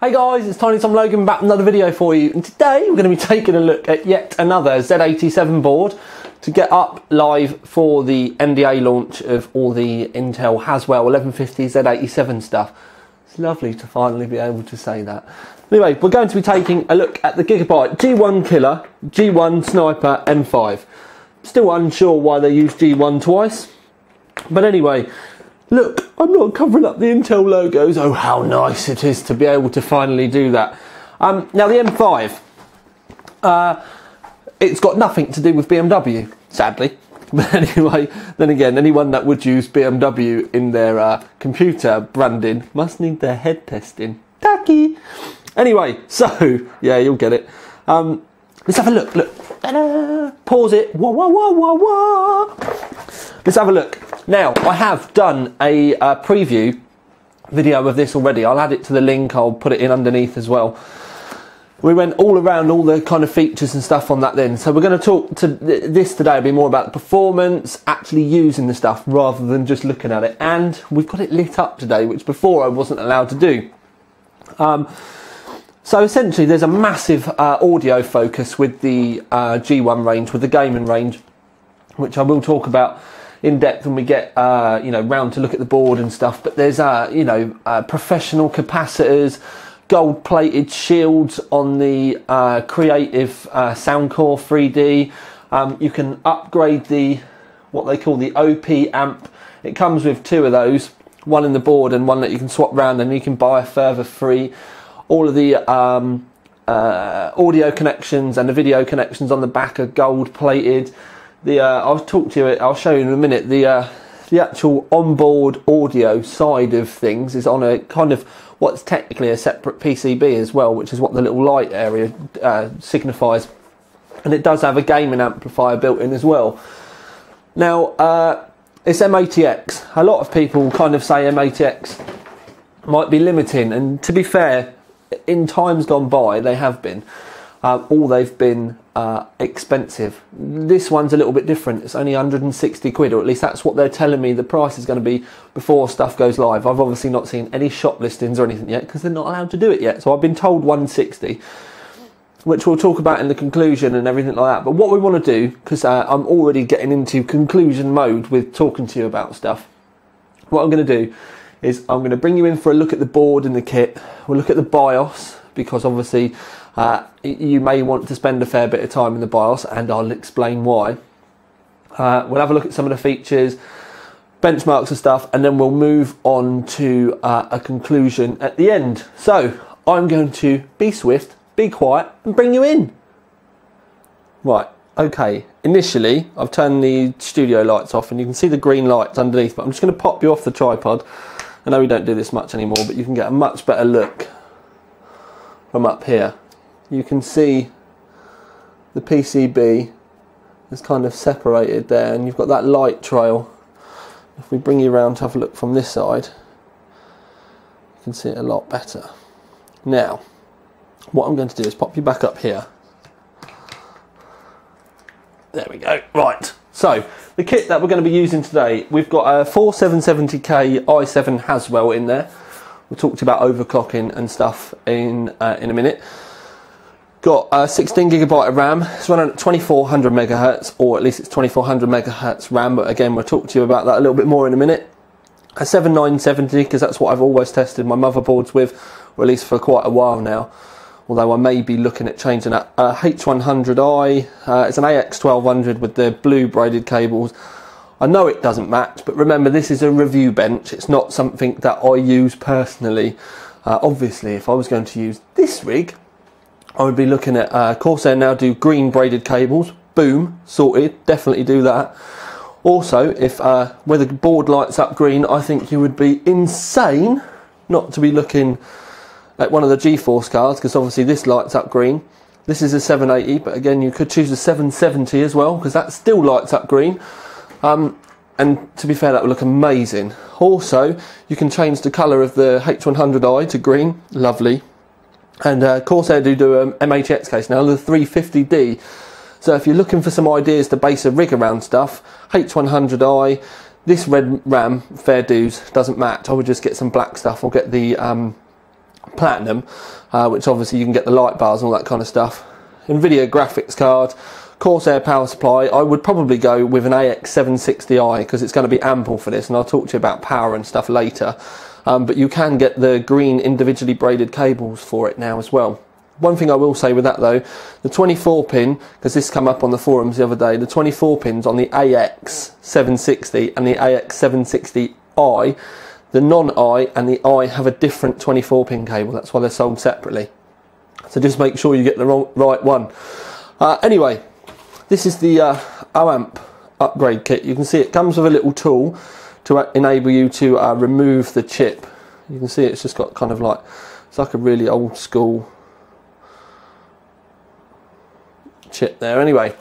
Hey guys, it's Tiny Tom Logan back with another video for you, and today we're going to be taking a look at yet another Z87 board to get up live for the NDA launch of all the Intel Haswell 1150 Z87 stuff. It's lovely to finally be able to say that. Anyway, we're going to be taking a look at the Gigabyte G1 Killer G1 Sniper M5. Still unsure why they use G1 twice, but anyway, look, I'm not covering up the Intel logos. Oh, how nice it is to be able to finally do that. Now the M5, it's got nothing to do with BMW, sadly. But anyway, then again, anyone that would use BMW in their computer branding must need their head testing. Tacky. Anyway, so, yeah, you'll get it. Let's have a look, look. Ta-da! Pause it. Wah, wah, wah, wah, wah. Let's have a look. Now, I have done a preview video of this already. I'll add it to the link. I'll put it in underneath as well. We went all around all the kind of features and stuff on that then. So we're going to talk to this today. It'll be more about the performance, actually using the stuff rather than just looking at it. And we've got it lit up today, which before I wasn't allowed to do. So essentially there's a massive audio focus with the G1 range, with the gaming range, which I will talk about in depth when we get you know, round to look at the board and stuff. But there's you know, professional capacitors, gold plated shields on the Creative Soundcore 3D. You can upgrade the what they call the OP amp. It comes with two of those, one in the board and one that you can swap around, and you can buy a further free. All of the audio connections and the video connections on the back are gold plated. I'll talk to you. I'll show you in a minute. The actual onboard audio side of things is on a kind of what's technically a separate PCB as well, which is what the little light area signifies. And it does have a gaming amplifier built in as well. Now it's MATX. A lot of people kind of say MATX might be limiting, and to be fair, in times gone by they have been. Or they've been expensive. This one's a little bit different. It's only 160 quid, or at least that's what they're telling me the price is going to be before stuff goes live. I've obviously not seen any shop listings or anything yet because they're not allowed to do it yet. So I've been told 160, which we'll talk about in the conclusion and everything like that. But what we want to do, because I'm already getting into conclusion mode with talking to you about stuff, what I'm going to do is I'm going to bring you in for a look at the board and the kit. We'll look at the BIOS, because obviously you may want to spend a fair bit of time in the BIOS, and I'll explain why. We'll have a look at some of the features, benchmarks and stuff, and then we'll move on to a conclusion at the end. So I'm going to be swift, be quiet, and bring you in. Right, okay. Initially, I've turned the studio lights off, and you can see the green lights underneath, but I'm just going to pop you off the tripod. I know we don't do this much anymore, but you can get a much better look from up here. You can see the PCB is kind of separated there, and you've got that light trail. If we bring you around to have a look from this side, you can see it a lot better. Now, what I'm going to do is pop you back up here. There we go. Right, so the kit that we're going to be using today, we've got a 4770K i7 Haswell in there. We'll talk to you about overclocking and stuff in a minute. Got 16 gigabyte of RAM. It's running at 2400 megahertz, or at least it's 2400 megahertz RAM. But again, we'll talk to you about that a little bit more in a minute. A 7970, because that's what I've always tested my motherboards with, or at least for quite a while now. Although I may be looking at changing that. H100i. It's an AX1200 with the blue braided cables. I know it doesn't match, but remember, this is a review bench. It's not something that I use personally. Obviously, if I was going to use this rig, I would be looking at Corsair now do green braided cables. Boom, sorted. Definitely do that. Also, if where the board lights up green, I think you would be insane not to be looking at one of the GeForce cards, because obviously this lights up green. This is a 780, but again, you could choose a 770 as well, because that still lights up green. And to be fair, that would look amazing. Also, you can change the colour of the H100i to green. Lovely. And Corsair do a MATX case now, the 350D. So if you're looking for some ideas to base a rig around stuff, H100i, this red RAM, fair dues, doesn't match. I would just get some black stuff, or get the Platinum, which obviously you can get the light bars and all that kind of stuff. NVIDIA graphics card, Corsair power supply. I would probably go with an AX760i because it's going to be ample for this, and I'll talk to you about power and stuff later. But you can get the green individually braided cables for it now as well. One thing I will say with that though, the 24 pin, because this came up on the forums the other day, the 24 pins on the AX760 and the AX760i, the non-I and the I have a different 24 pin cable. That's why they're sold separately. So just make sure you get the right one. Anyway, this is the OAMP upgrade kit. You can see it comes with a little tool to enable you to remove the chip. You can see it's just got kind of like, it's like a really old school chip there. Anyway,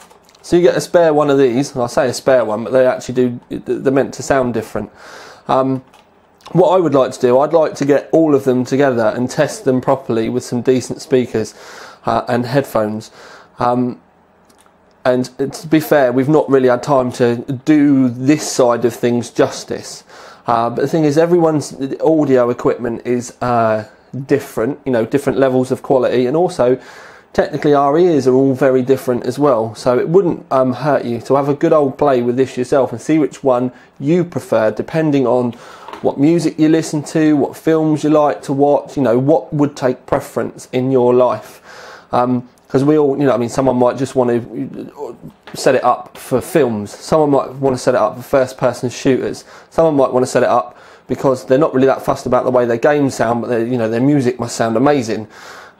so you get a spare one of these. I say a spare one, but they actually they're meant to sound different. What I would like to do, I'd like to get all of them together and test them properly with some decent speakers and headphones. And to be fair, we've not really had time to do this side of things justice. But the thing is, everyone's audio equipment is different, you know, different levels of quality, and also technically our ears are all very different as well. So it wouldn't hurt you to have a good old play with this yourself and see which one you prefer, depending on what music you listen to, what films you like to watch, you know, what would take preference in your life. Because we all, you know, I mean, someone might just want to set it up for films. Someone might want to set it up for first-person shooters. Someone might want to set it up because they're not really that fussed about the way their games sound, but you know, their music must sound amazing.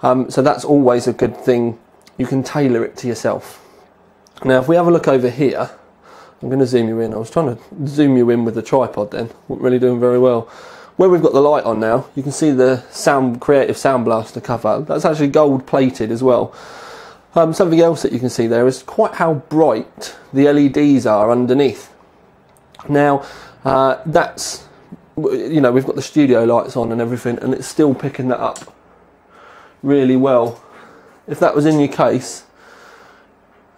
So that's always a good thing. You can tailor it to yourself. Now, if we have a look over here, I'm going to zoom you in. I was trying to zoom you in with the tripod then. Wasn't really doing very well. Where we've got the light on now, you can see the Creative Sound Blaster cover. That's actually gold plated as well. Something else that you can see there is quite how bright the LEDs are underneath. Now, that's, you know, we've got the studio lights on and everything, and it's still picking that up really well. If that was in your case,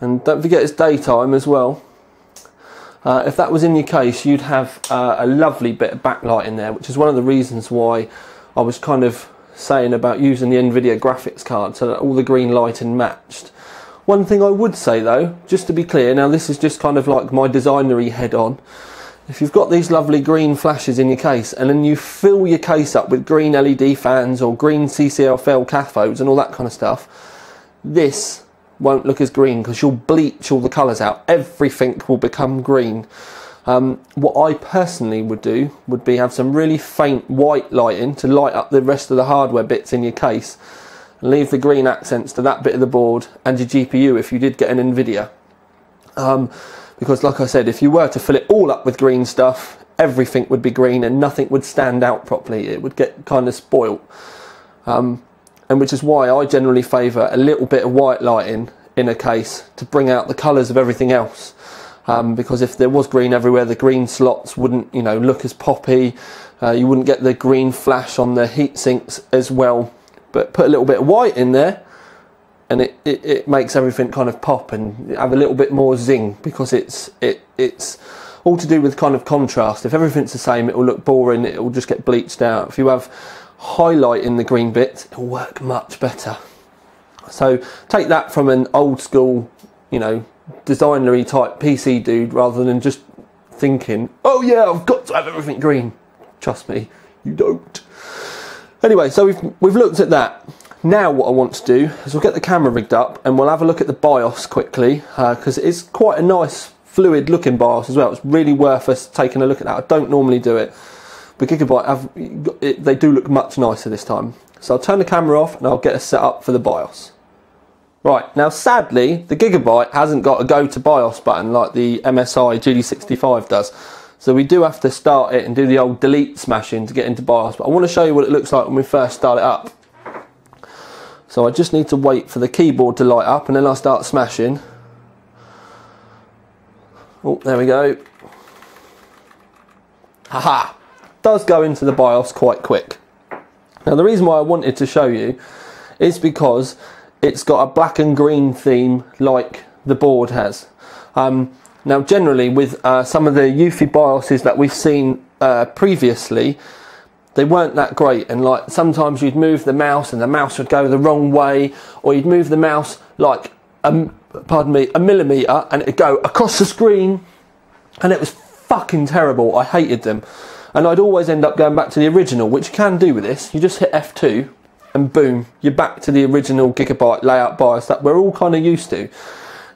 and don't forget it's daytime as well, if that was in your case, you'd have a lovely bit of backlight in there, which is one of the reasons why I was kind of saying about using the NVIDIA graphics card so that all the green lighting matched. One thing I would say though, just to be clear, now this is just kind of like my designery head on, if you've got these lovely green flashes in your case and then you fill your case up with green LED fans or green CCLFL cathodes and all that kind of stuff, this won't look as green because you'll bleach all the colours out. Everything will become green. What I personally would do would be have some really faint white lighting to light up the rest of the hardware bits in your case, and leave the green accents to that bit of the board and your GPU if you did get an NVIDIA. Because like I said, if you were to fill it all up with green stuff, everything would be green and nothing would stand out properly. It would get kind of spoilt. And which is why I generally favour a little bit of white lighting in a case to bring out the colours of everything else. Because if there was green everywhere, the green slots wouldn't, you know, look as poppy. You wouldn't get the green flash on the heat sinks as well. But put a little bit of white in there, and it makes everything kind of pop and have a little bit more zing, because it's all to do with kind of contrast. If everything's the same, it will look boring. It will just get bleached out. If you have highlight in the green bits, it'll work much better. So take that from an old school, you know, designery type PC dude, rather than just thinking, oh yeah, I've got to have everything green. Trust me, you don't. Anyway, so we've looked at that. Now what I want to do is we'll get the camera rigged up and we'll have a look at the BIOS quickly, because it is quite a nice fluid looking BIOS as well. It's really worth us taking a look at that. I don't normally do it, but Gigabyte they do look much nicer this time. So I'll turn the camera off and I'll get us set up for the BIOS. Right, now sadly the Gigabyte hasn't got a go to BIOS button like the MSI GD65 does. So we do have to start it and do the old delete smashing to get into BIOS. But I want to show you what it looks like when we first start it up. So I just need to wait for the keyboard to light up and then I'll start smashing. Oh, there we go. Haha! Does go into the BIOS quite quick. Now the reason why I wanted to show you is because it's got a black and green theme like the board has. Now generally with some of the UEFI BIOSes that we've seen previously, they weren't that great, and like sometimes you'd move the mouse and the mouse would go the wrong way, or you'd move the mouse like pardon me, a millimetre and it'd go across the screen, and it was fucking terrible. I hated them, and I'd always end up going back to the original, which you can do with this. You just hit F2 and boom, you're back to the original Gigabyte layout BIOS that we're all kind of used to.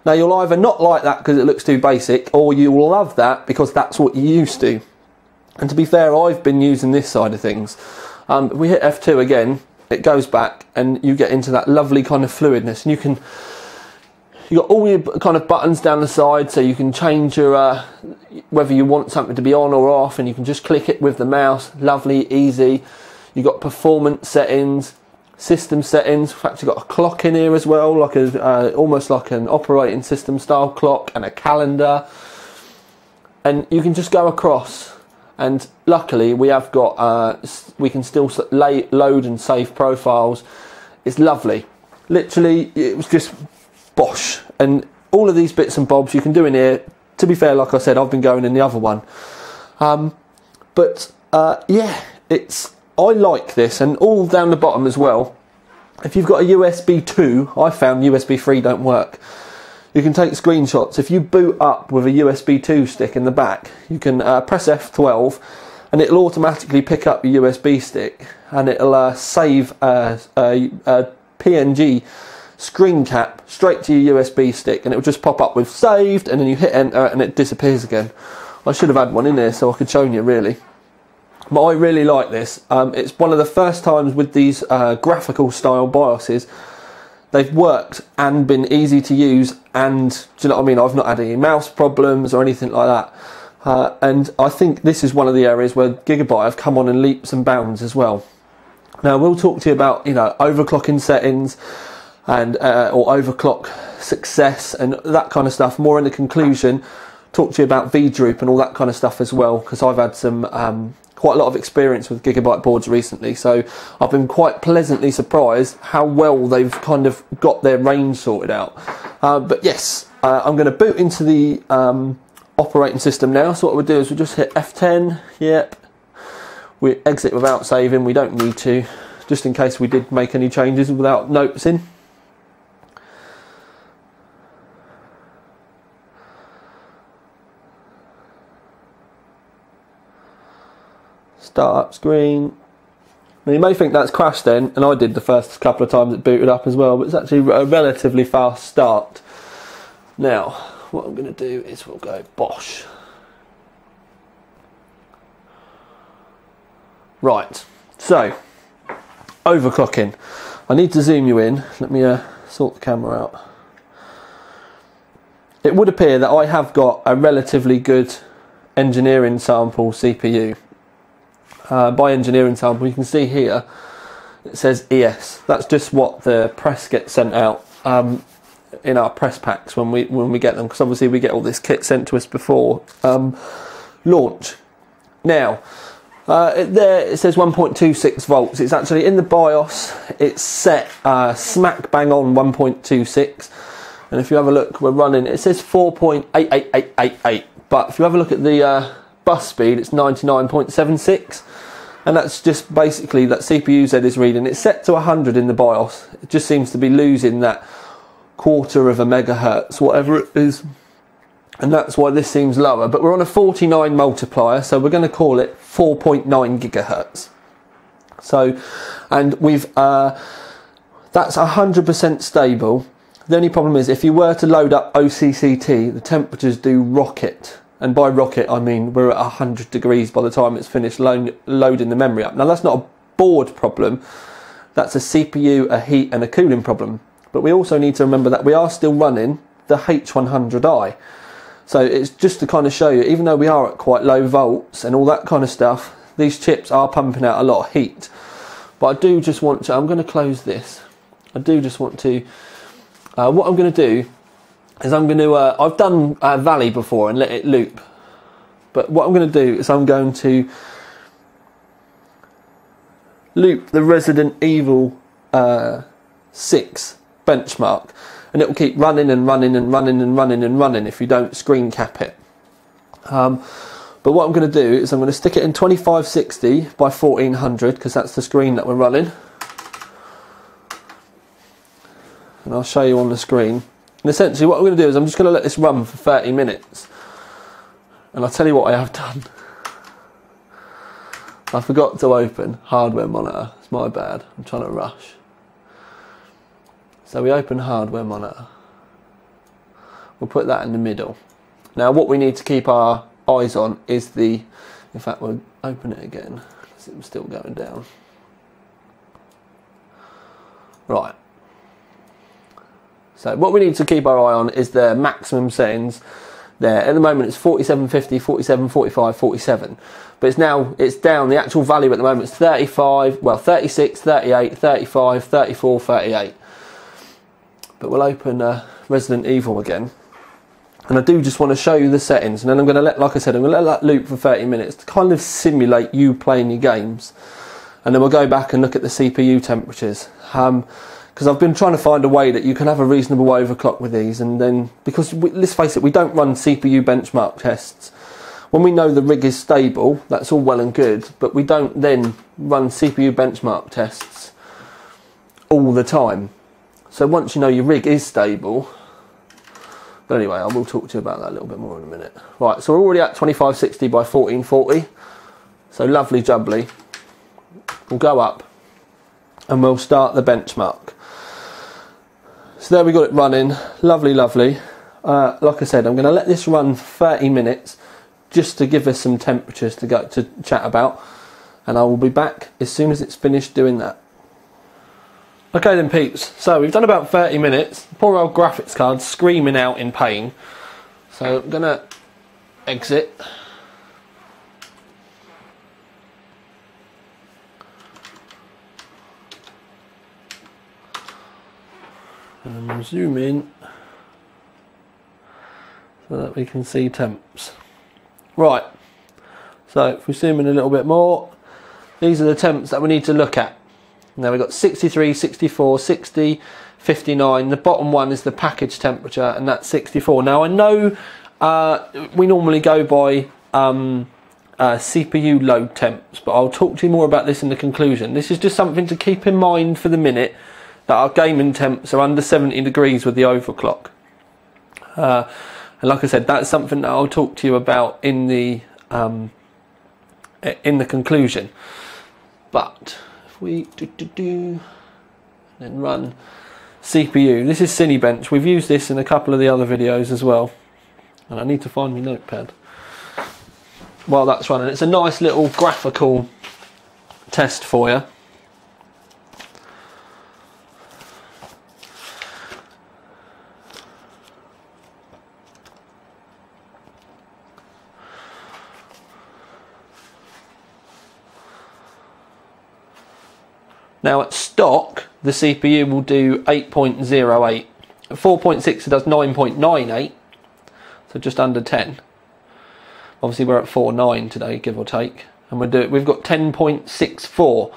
Now you'll either not like that because it looks too basic, or you will love that because that's what you're used to. And to be fair, I've been using this side of things. If we hit F2 again, it goes back and you get into that lovely kind of fluidness, and you've got all your kind of buttons down the side, so you can change your whether you want something to be on or off, and you can just click it with the mouse. Lovely, easy. You've got performance settings, system settings. In fact, you've got a clock in here as well, like almost like an operating system style clock, and a calendar, and you can just go across. And luckily we have got we can still load and save profiles. It's lovely. Literally, it was just bosh, and all of these bits and bobs you can do in here. To be fair, like I said, I've been going in the other one, but yeah, I like this. And all down the bottom as well, if you've got a USB 2, I found USB 3 don't work. You can take screenshots. If you boot up with a USB 2 stick in the back, you can press F12 and it'll automatically pick up your USB stick, and it'll save a PNG screen cap straight to your USB stick, and it'll just pop up with saved, and then you hit enter and it disappears again. I should have had one in there so I could show you really. But I really like this. It's one of the first times with these graphical style BIOSes they've worked and been easy to use, and do you know what I mean? I've not had any mouse problems or anything like that. And I think this is one of the areas where Gigabyte have come on in leaps and bounds as well. Now we'll talk to you about, you know, overclocking settings and or overclock success and that kind of stuff more in the conclusion. Talk to you about V-droop and all that kind of stuff as well, because I've had some quite a lot of experience with Gigabyte boards recently, so I've been quite pleasantly surprised how well they've kind of got their range sorted out. But yes, I'm going to boot into the operating system now. So what we'll do is we'll just hit F10, yep, we exit without saving, we don't need to, just in case we did make any changes without noticing. Start up screen. Now you may think that's crashed then, and I did the first couple of times it booted up as well, but it's actually a relatively fast start. Now what I'm going to do is we'll go bosh. Right, so overclocking. I need to zoom you in. Let me sort the camera out. It would appear that I have got a relatively good engineering sample CPU. By engineering sample, you can see here it says ES. That's just what the press gets sent out in our press packs when we get them, because obviously we get all this kit sent to us before launch. Now there it says 1.26 volts. It's actually in the BIOS. It's set smack bang on 1.26, and if you have a look, we're running. It says 4.88888, but if you have a look at the bus speed, it's 99.76, and that's just basically that CPU Z is reading. It's set to 100 in the BIOS. It just seems to be losing that quarter of a megahertz, whatever it is, and that's why this seems lower. But we're on a 49 multiplier, so we're going to call it 4.9 gigahertz. So, and we've that's 100% stable. The only problem is if you were to load up OCCT, the temperatures do rocket. And by rocket, I mean we're at 100 degrees by the time it's finished loading the memory up. Now that's not a board problem, that's a CPU, a heat and a cooling problem. But we also need to remember that we are still running the H100i. So it's just to kind of show you, even though we are at quite low volts and all that kind of stuff, these chips are pumping out a lot of heat. But I do just want to, I'm going to close this. I do just want to, what I'm going to do is I'm going to, I've done Valley before and let it loop, but what I'm going to do is I'm going to loop the Resident Evil 6 benchmark, and it will keep running and running and running and running and running if you don't screen cap it. But But what I'm going to do is I'm going to stick it in 2560 by 1400 because that's the screen that we're running. And I'll show you on the screen. And essentially what I'm going to do is I'm just going to let this run for 30 minutes. And I'll tell you what I have done. I forgot to open hardware monitor. It's my bad. I'm trying to rush. So we open hardware monitor. We'll put that in the middle. Now what we need to keep our eyes on is the, in fact we'll open it again because it was still going down. Right. So what we need to keep our eye on is the maximum settings there. At the moment it's 4750, 4745, 47. But it's down, the actual value at the moment is 35, well 36, 38, 35, 34, 38. But we'll open Resident Evil again. And I do just want to show you the settings, and then I'm going to let, like I said, I'm going to let that loop for 30 minutes to kind of simulate you playing your games. And then we'll go back and look at the CPU temperatures. Because I've been trying to find a way that you can have a reasonable overclock with these, and then, because let's face it, we don't run CPU benchmark tests. When we know the rig is stable, that's all well and good, but we don't then run CPU benchmark tests all the time. So once you know your rig is stable, but anyway, I will talk to you about that a little bit more in a minute. Right, so we're already at 2560 by 1440. So lovely jubbly. We'll go up and we'll start the benchmark. So there we got it running. Lovely, lovely. Like I said, I'm going to let this run for 30 minutes just to give us some temperatures to chat about. And I will be back as soon as it's finished doing that. Okay then peeps, so we've done about 30 minutes. Poor old graphics card screaming out in pain. So I'm going to exit. And zoom in so that we can see temps. Right, so if we zoom in a little bit more, these are the temps that we need to look at. Now we've got 63, 64, 60, 59. The bottom one is the package temperature, and that's 64. Now I know we normally go by CPU load temps, but I'll talk to you more about this in the conclusion. This is just something to keep in mind for the minute, that our gaming temps are under 70 degrees with the overclock. And like I said, that's something that I'll talk to you about in the conclusion. But we then run CPU. This is Cinebench. We've used this in a couple of the other videos as well, and I need to find my notepad while that's running. It's a nice little graphical test for you. Now at stock, the CPU will do 8.08. At 4.6 it does 9.98, so just under 10. Obviously we're at 4.9 today, give or take, and we've got 10.64.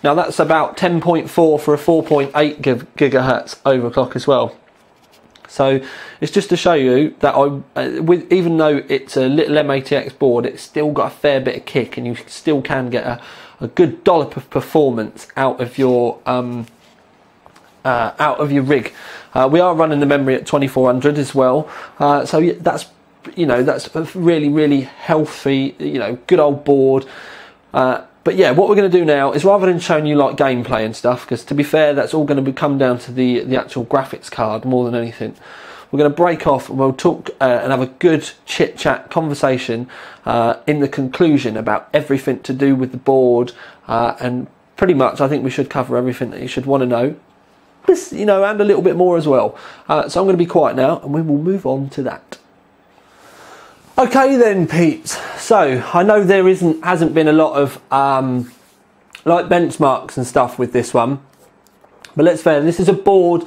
Now that's about 10.4 for a 4.8 gigahertz overclock as well. So it's just to show you that even though it's a little MATX board, it's still got a fair bit of kick, and you still can get a good dollop of performance out of your rig. We are running the memory at 2400 as well, so that's a really healthy, good old board. But yeah, what we're going to do now is, rather than showing you like gameplay and stuff, because to be fair, that's all going to come down to the actual graphics card more than anything. We're going to break off and we'll talk and have a good chit-chat conversation in the conclusion about everything to do with the board, and pretty much I think we should cover everything that you should want to know, and a little bit more as well. So I'm going to be quiet now and we will move on to that. Okay then peeps, so I know there hasn't been a lot of like benchmarks and stuff with this one, but let's face it, this is a board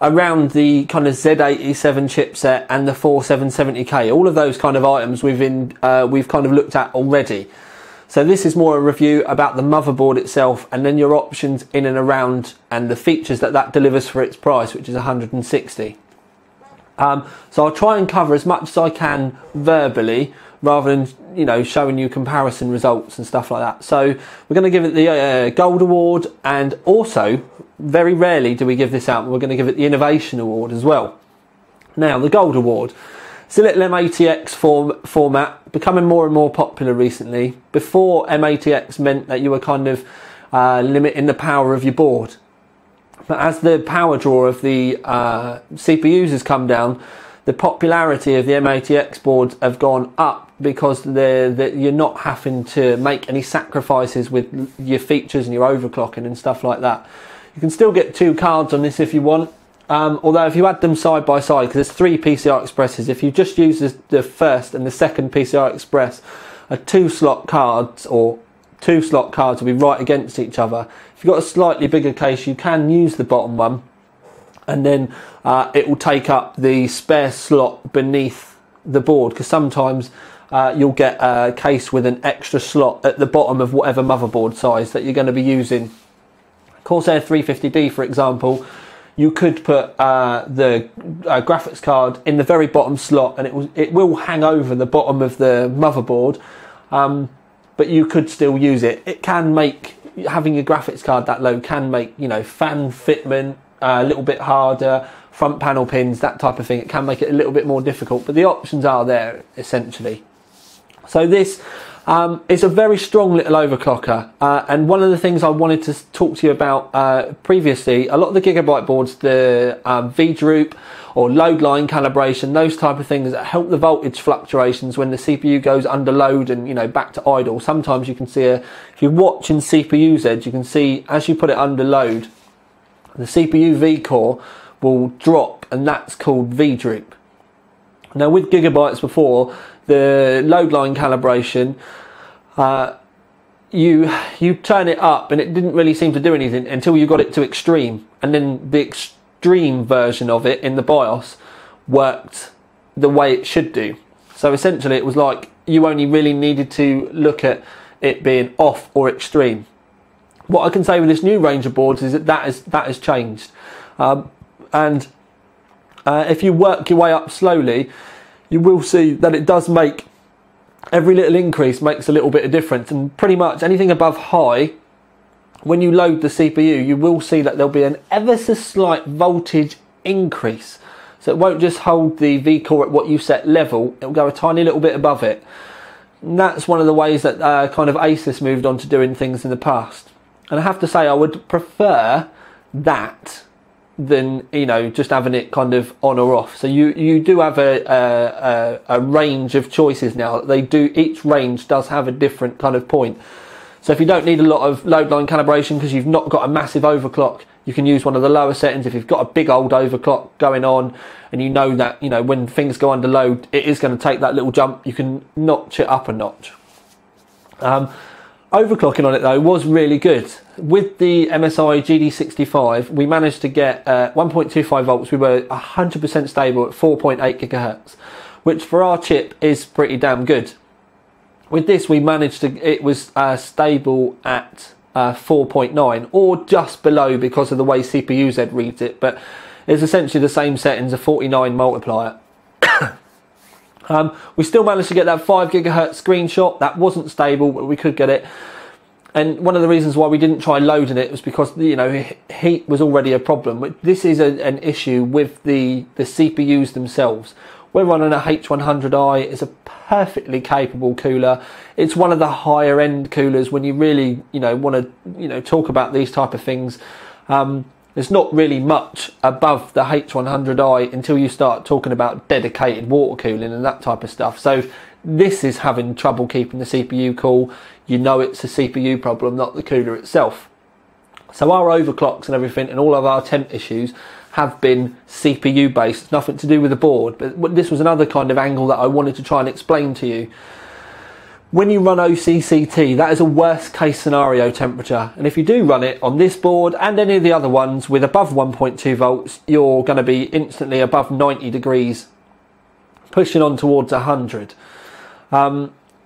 around the kind of Z87 chipset and the 4770K. All of those kind of items we've kind of looked at already. So this is more a review about the motherboard itself, and then your options in and around, and the features that delivers for its price, which is 160. So I'll try and cover as much as I can verbally, rather than, you know, showing you comparison results and stuff like that. So we're going to give it the Gold Award, and also very rarely do we give this out, we're going to give it the Innovation Award as well. Now, the Gold Award, it's a little MATX format, becoming more and more popular recently. Before, MATX meant that you were kind of limiting the power of your board. But as the power draw of the CPUs has come down, the popularity of the MATX boards have gone up, because you're not having to make any sacrifices with your features and your overclocking and stuff like that. You can still get 2 cards on this if you want, although if you add them side by side, because there's 3 PCI Expresses, if you just use the first and the second PCI Express, 2-slot cards, or 2-slot cards will be right against each other. If you've got a slightly bigger case, you can use the bottom one, and then it will take up the spare slot beneath the board, because sometimes you'll get a case with an extra slot at the bottom of whatever motherboard size that you're going to be using. Corsair 350D, for example, you could put the graphics card in the very bottom slot, and it will hang over the bottom of the motherboard, but you could still use it. It can make, having your graphics card that low can make, you know, fan fitment a little bit harder, front panel pins, that type of thing. It can make it a little bit more difficult, but the options are there essentially. So this is a very strong little overclocker, and one of the things I wanted to talk to you about previously, a lot of the Gigabyte boards, the V-droop or load line calibration, those type of things that help the voltage fluctuations when the CPU goes under load and, you know, back to idle. Sometimes you can see, if you're watching CPU's edge, you can see as you put it under load, the CPU V-core will drop, and that's called V-droop. Now with Gigabytes before, the load line calibration, you turn it up and it didn't really seem to do anything until you got it to extreme, and then the extreme version of it in the BIOS worked the way it should do. So essentially it was like you only really needed to look at it being off or extreme. What I can say with this new range of boards is that has changed, and if you work your way up slowly, you will see that it does make, every little increase makes a little bit of difference, and pretty much anything above high, when you load the CPU, you will see that there'll be an ever so slight voltage increase. So it won't just hold the V-core at what you set level, it'll go a tiny little bit above it. And that's one of the ways that kind of Asus moved on to doing things in the past. And I have to say, I would prefer that than, you know, just having it kind of on or off. So you do have a range of choices now. Each range does have a different kind of point. So if you don't need a lot of load line calibration because you've not got a massive overclock, you can use one of the lower settings. If you've got a big old overclock going on and you know that, you know, when things go under load, it is going to take that little jump, you can notch it up a notch. Overclocking on it though was really good. With the MSI GD65, we managed to get 1.25 volts. We were 100% stable at 4.8 gigahertz, which for our chip is pretty damn good. With this, we managed to, it was stable at 4.9 or just below because of the way CPU-Z reads it, but it's essentially the same settings, a 49 multiplier. We still managed to get that 5 gigahertz screenshot. That wasn't stable, but we could get it. And one of the reasons why we didn't try loading it was because, you know, heat was already a problem. This is an issue with the CPUs themselves. We're running a H100i. It's a perfectly capable cooler. It's one of the higher end coolers when you really, you know, want to, you know, talk about these type of things. There's not really much above the H100i until you start talking about dedicated water cooling and that type of stuff. So this is having trouble keeping the CPU cool. You know it's a CPU problem, not the cooler itself. So our overclocks and everything and all of our temp issues have been CPU based. It's nothing to do with the board, but this was another kind of angle that I wanted to try and explain to you. When you run OCCT, that is a worst case scenario temperature. And if you do run it on this board and any of the other ones with above 1.2 volts, you're going to be instantly above 90 degrees, pushing on towards 100.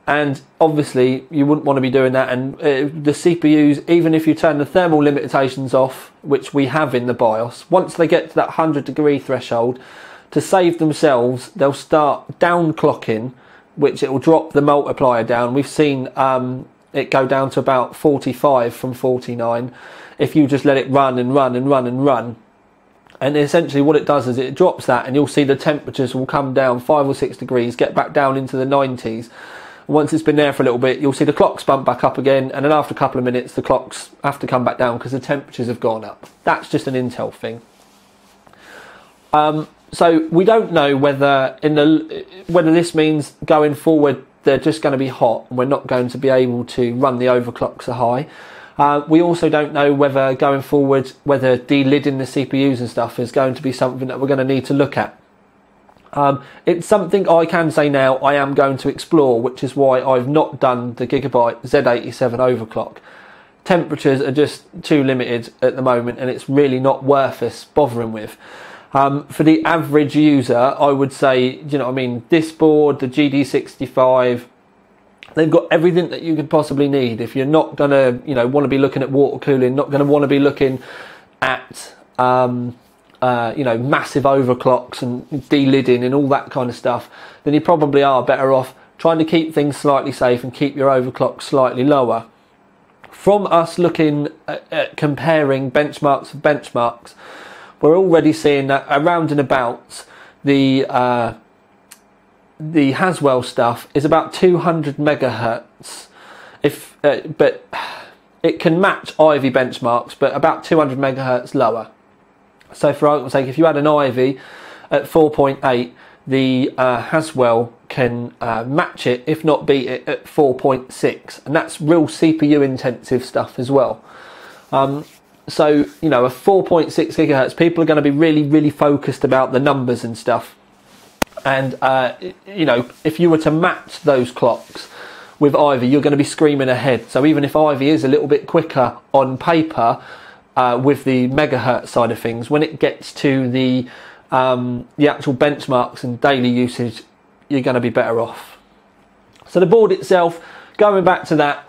And obviously you wouldn't want to be doing that. And the CPUs, even if you turn the thermal limitations off, which we have in the BIOS, once they get to that 100 degree threshold, to save themselves, they'll start downclocking which it will drop the multiplier down. We've seen it go down to about 45 from 49 if you just let it run and run and run and run. And essentially what it does is it drops that, and you'll see the temperatures will come down 5 or 6 degrees, get back down into the 90s. Once it's been there for a little bit, you'll see the clocks bump back up again, and then after a couple of minutes the clocks have to come back down because the temperatures have gone up. That's just an Intel thing. So we don't know whether this means going forward they're just going to be hot and we're not going to be able to run the overclock so high. We also don't know whether going forward, whether delidding the CPUs and stuff is going to be something that we're going to need to look at. It's something I can say now I am going to explore, which is why I've not done the Gigabyte Z87 overclock. Temperatures are just too limited at the moment, and it's really not worth us bothering with. For the average user, I would say, you know what I mean, this board, the GD65, they've got everything that you could possibly need. If you're not going to, you know, want to be looking at water cooling, not going to want to be looking at, you know, massive overclocks and delidding and all that kind of stuff, then you probably are better off trying to keep things slightly safe and keep your overclock slightly lower. From us looking at comparing benchmarks for benchmarks, we're already seeing that around and about the Haswell stuff is about 200 megahertz. But it can match Ivy benchmarks, but about 200 megahertz lower. So for argument's sake, if you had an Ivy at 4.8, the Haswell can match it, if not beat it, at 4.6, and that's real CPU intensive stuff as well. So, you know, a 4.6 gigahertz, people are going to be really, really focused about the numbers and stuff. And, you know, if you were to match those clocks with Ivy, you're going to be screaming ahead. So even if Ivy is a little bit quicker on paper with the megahertz side of things, when it gets to the actual benchmarks and daily usage, you're going to be better off. So the board itself, going back to that,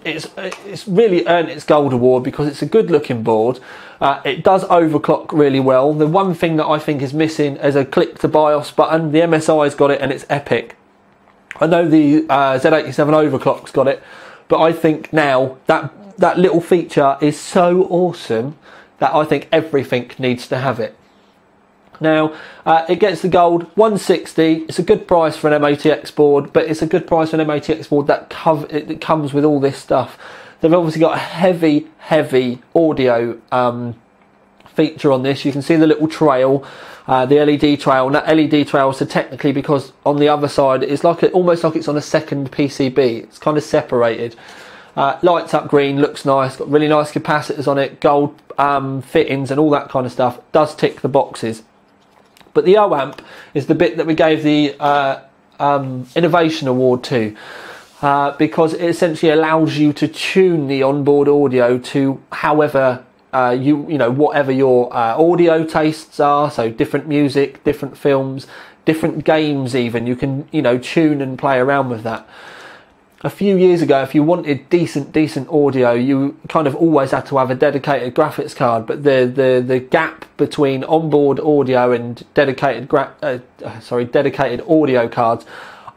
it's really earned its gold award because it's a good looking board. It does overclock really well. The one thing that I think is missing is a click to BIOS button. The MSI's got it and it's epic. I know the Z87 overclock's got it, but I think now that little feature is so awesome that I think everything needs to have it. Now, it gets the gold 160. It's a good price for an MATX board, but it's a good price for an MATX board that it comes with all this stuff. They've obviously got a heavy audio feature on this. You can see the little trail, the LED trail, and that LED trail, so technically, because on the other side it's like almost like it's on a second PCB. It's kind of separated. Lights up green, looks nice, got really nice capacitors on it, gold fittings and all that kind of stuff. Does tick the boxes. But the OAMP is the bit that we gave the Innovation Award to, because it essentially allows you to tune the onboard audio to however you know, whatever your audio tastes are. So different music, different films, different games even. You can, you know, tune and play around with that. A few years ago, if you wanted decent audio, you kind of always had to have a dedicated graphics card. But the gap between onboard audio and dedicated audio cards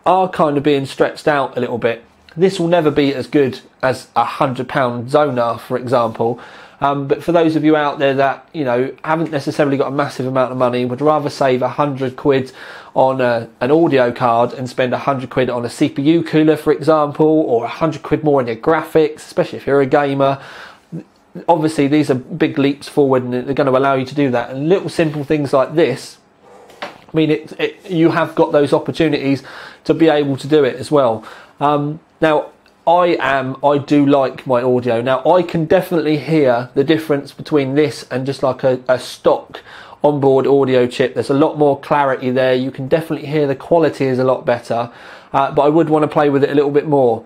are kind of being stretched out a little bit. This will never be as good as a £100 Zonar, for example. But for those of you out there that, you know, haven't necessarily got a massive amount of money, would rather save 100 quid on an audio card and spend 100 quid on a CPU cooler, for example, or 100 quid more on your graphics, especially if you're a gamer. Obviously, these are big leaps forward and they're going to allow you to do that. And little simple things like this, I mean, you have got those opportunities to be able to do it as well. Now, I do like my audio. Now, I can definitely hear the difference between this and just like a stock onboard audio chip. There's a lot more clarity there. You can definitely hear the quality is a lot better, but I would want to play with it a little bit more.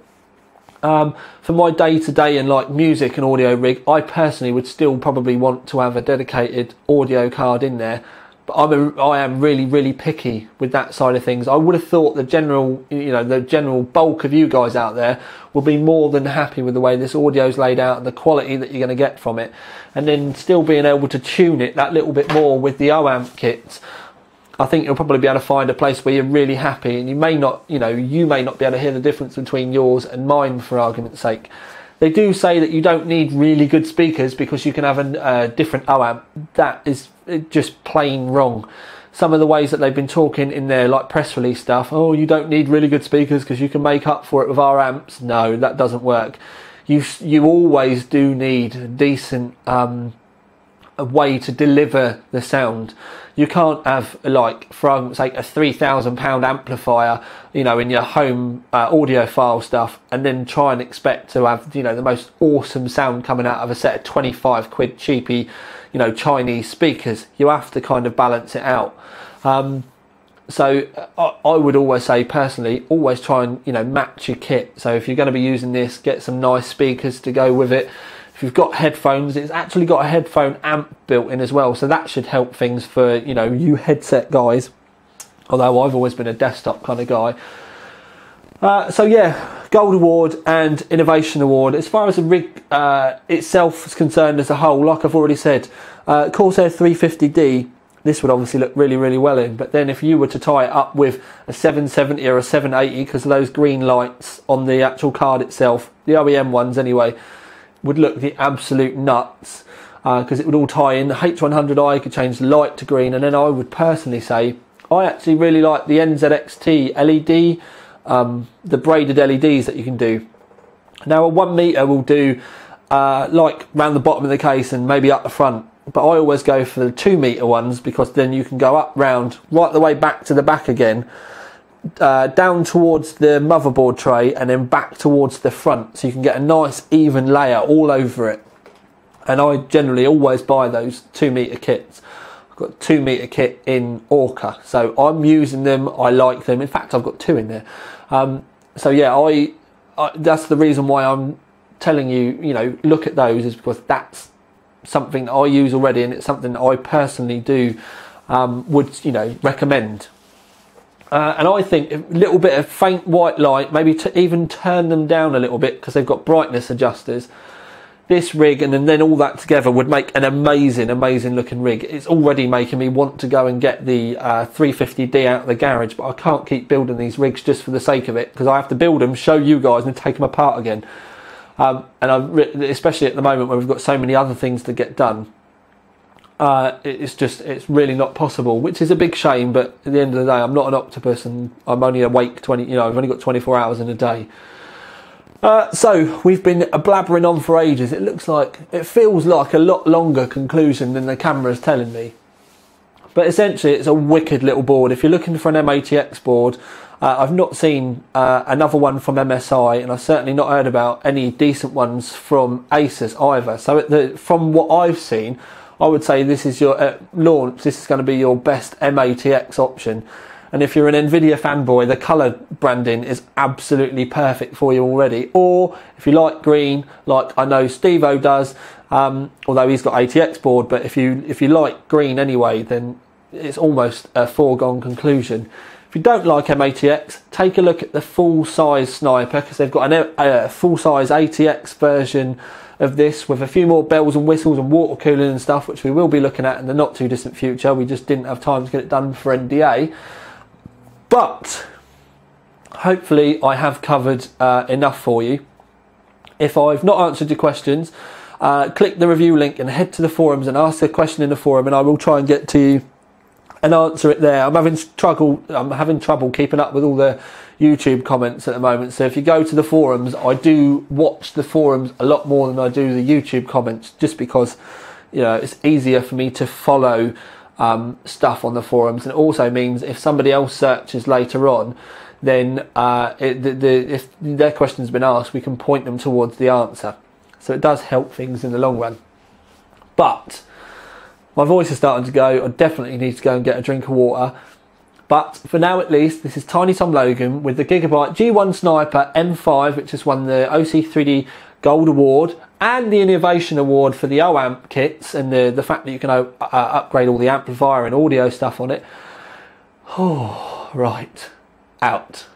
For my day-to-day and like music and audio rig, I personally would still probably want to have a dedicated audio card in there. But I am really picky with that side of things. I would have thought the general bulk of you guys out there will be more than happy with the way this audio is laid out and the quality that you're going to get from it, and then still being able to tune it that little bit more with the OAMP kits. I think you'll probably be able to find a place where you're really happy, and you may not be able to hear the difference between yours and mine, for argument's sake. They do say that you don't need really good speakers because you can have a different OAmp. That is just plain wrong. Some of the ways that they've been talking in their like press release stuff, oh, you don't need really good speakers because you can make up for it with our amps. No, that doesn't work. You always do need a decent a way to deliver the sound. You can't have, like, for argument's sake, a £3,000 amplifier, you know, in your home audiophile stuff, and then try and expect to have, you know, the most awesome sound coming out of a set of 25 quid cheapy, you know, Chinese speakers. You have to kind of balance it out. So I would always say, personally, always try and, you know, match your kit. So if you're going to be using this, get some nice speakers to go with it. If you've got headphones, it's actually got a headphone amp built in as well, so that should help things for, you know, you headset guys, although I've always been a desktop kind of guy. So yeah, Gold Award and Innovation Award. As far as the rig itself is concerned as a whole, like I've already said, Corsair 350D, this would obviously look really, really well in, but then if you were to tie it up with a 770 or a 780, because of those green lights on the actual card itself, the OEM ones anyway, would look the absolute nuts, because it would all tie in. The H100i could change the light to green, and then I would personally say I actually really like the NZXT LED, the braided LEDs that you can do. Now a 1 meter will do like round the bottom of the case and maybe up the front, but I always go for the 2 meter ones, because then you can go up round right the way back to the back again, down towards the motherboard tray and then back towards the front, so you can get a nice even layer all over it. And I generally always buy those 2 meter kits. I've got a 2 meter kit in Orca, so I'm using them. I like them. In fact, I've got 2 in there. So yeah, I that's the reason why I'm telling you, you know, look at those, is because that's something that I use already, and it's something that I personally do would, you know, recommend. And I think a little bit of faint white light, maybe to even turn them down a little bit, because they've got brightness adjusters. This rig and then all that together would make an amazing, amazing looking rig. It's already making me want to go and get the 350D out of the garage, but I can't keep building these rigs just for the sake of it, because I have to build them, show you guys, and take them apart again. And especially at the moment when we've got so many other things to get done. It's really not possible, which is a big shame, but at the end of the day, I'm not an octopus, and I'm only awake I've only got 24 hours in a day. So we've been blabbering on for ages. It feels like a lot longer conclusion than the camera's telling me, but essentially it's a wicked little board. If you're looking for an MATX board, I've not seen another one from MSI, and I've certainly not heard about any decent ones from Asus either. So from what I've seen, I would say this is your launch. This is going to be your best MATX option. And if you're an Nvidia fanboy, the colour branding is absolutely perfect for you already. Or if you like green, like I know Steve-O does, although he's got ATX board, but if you like green anyway, then it's almost a foregone conclusion. If you don't like MATX, take a look at the full-size Sniper, because they've got a full-size ATX version of this with a few more bells and whistles and water cooling and stuff, which we will be looking at in the not too distant future. We just didn't have time to get it done for NDA. But hopefully I have covered enough for you. If I've not answered your questions, click the review link and head to the forums and ask a question in the forum, and I will try and get to you and answer it there. I'm having trouble keeping up with all the YouTube comments at the moment, so if you go to the forums, I do watch the forums a lot more than I do the YouTube comments, just because, you know, it's easier for me to follow stuff on the forums, and it also means if somebody else searches later on, then if their question's been asked, we can point them towards the answer. So it does help things in the long run. But my voice is starting to go. I definitely need to go and get a drink of water. But for now at least, this is Tiny Tom Logan with the Gigabyte G1 Sniper M5, which has won the OC3D Gold Award and the Innovation Award for the OAmp kits, and the fact that you can upgrade all the amplifier and audio stuff on it. Oh, right. Out.